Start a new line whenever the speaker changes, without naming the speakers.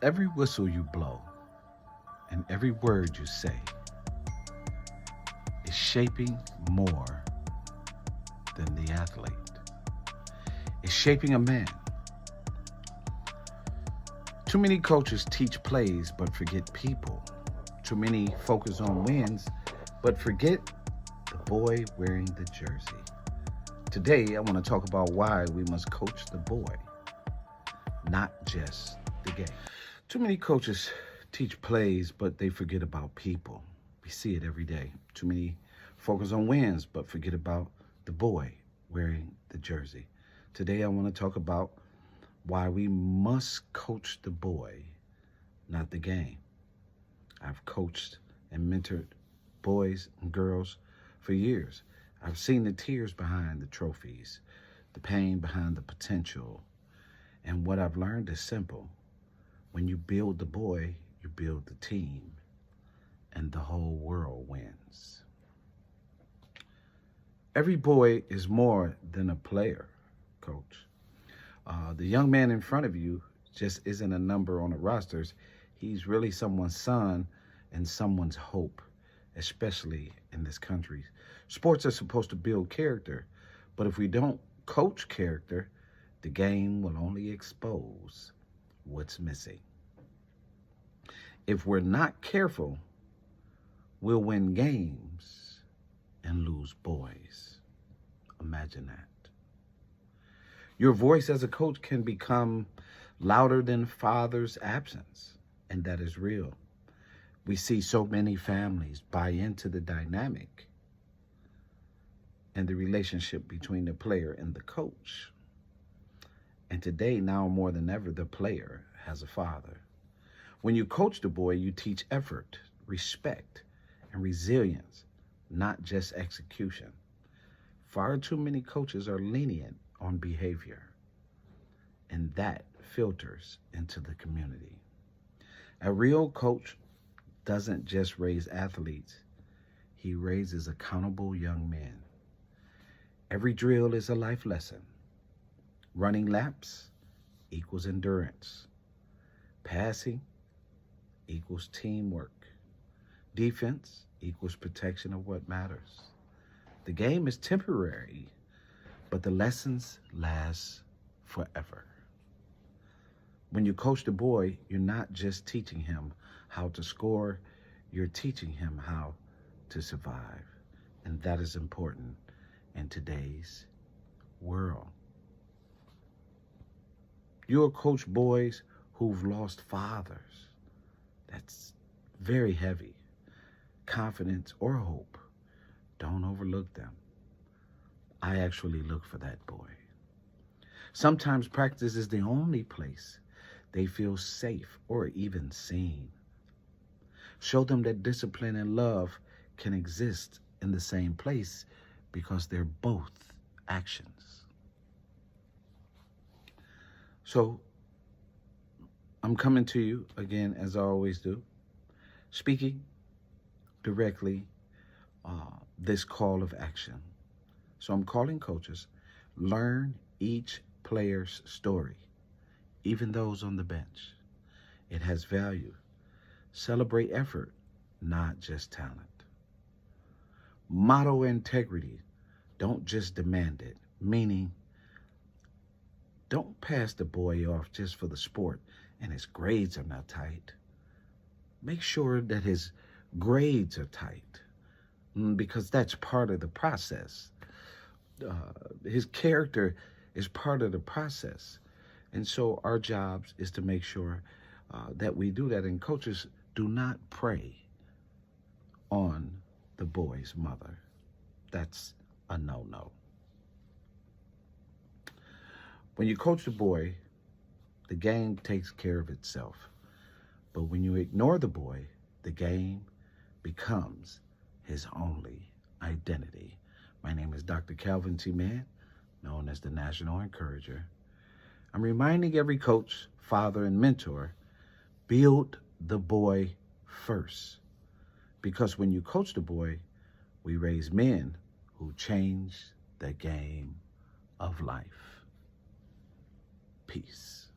Every whistle you blow and every word you say is shaping more than the athlete. It's shaping a man. Too many coaches teach plays but forget people. Too many focus on wins but forget the boy wearing the jersey. Today, I want to talk about why we must coach the boy, not just the game. Too many coaches teach plays, but they forget about people. We see it every day. Too many focus on wins, but forget about the boy wearing the jersey. Today, I want to talk about why we must coach the boy, not the game. I've coached and mentored boys and girls for years. I've seen the tears behind the trophies, the pain behind the potential. And what I've learned is simple. When you build the boy, you build the team, and the whole world wins. Every boy is more than a player, coach. The young man in front of you just isn't a number on the rosters. He's really someone's son and someone's hope, especially in this country. Sports are supposed to build character, but if we don't coach character, the game will only expose what's missing. If we're not careful, we'll win games and lose boys. Imagine that. Your voice as a coach can become louder than father's absence, and that is real. We see so many families buy into the dynamic and the relationship between the player and the coach. And today, now more than ever, the player has a father. When you coach the boy, you teach effort, respect, and resilience, not just execution. Far too many coaches are lenient on behavior, and that filters into the community. A real coach doesn't just raise athletes, he raises accountable young men. Every drill is a life lesson. Running laps equals endurance. Passing equals teamwork. Defense equals protection of what matters. The game is temporary, but the lessons last forever. When you coach the boy, you're not just teaching him how to score, you're teaching him how to survive. And that is important in today's world. You'll coach boys who've lost fathers. That's very heavy. Confidence or hope. Don't overlook them. I actually look for that boy. Sometimes practice is the only place they feel safe or even seen. Show them that discipline and love can exist in the same place because they're both actions. So I'm coming to you again, as I always do, speaking directly this call of action. So I'm calling coaches, learn each player's story, even those on the bench. It has value. Celebrate effort, not just talent. Model integrity. Don't just demand it, meaning don't pass the boy off just for the sport and his grades are not tight. Make sure that his grades are tight because that's part of the process. His character is part of the process. And so our jobs is to make sure that we do that. And coaches do not prey on the boy's mother. That's a no-no. When you coach the boy, the game takes care of itself. But when you ignore the boy, the game becomes his only identity. My name is Dr. Calvin T. Mann, known as the National Encourager. I'm reminding every coach, father, and mentor, build the boy first. Because when you coach the boy, we raise men who change the game of life. Peace.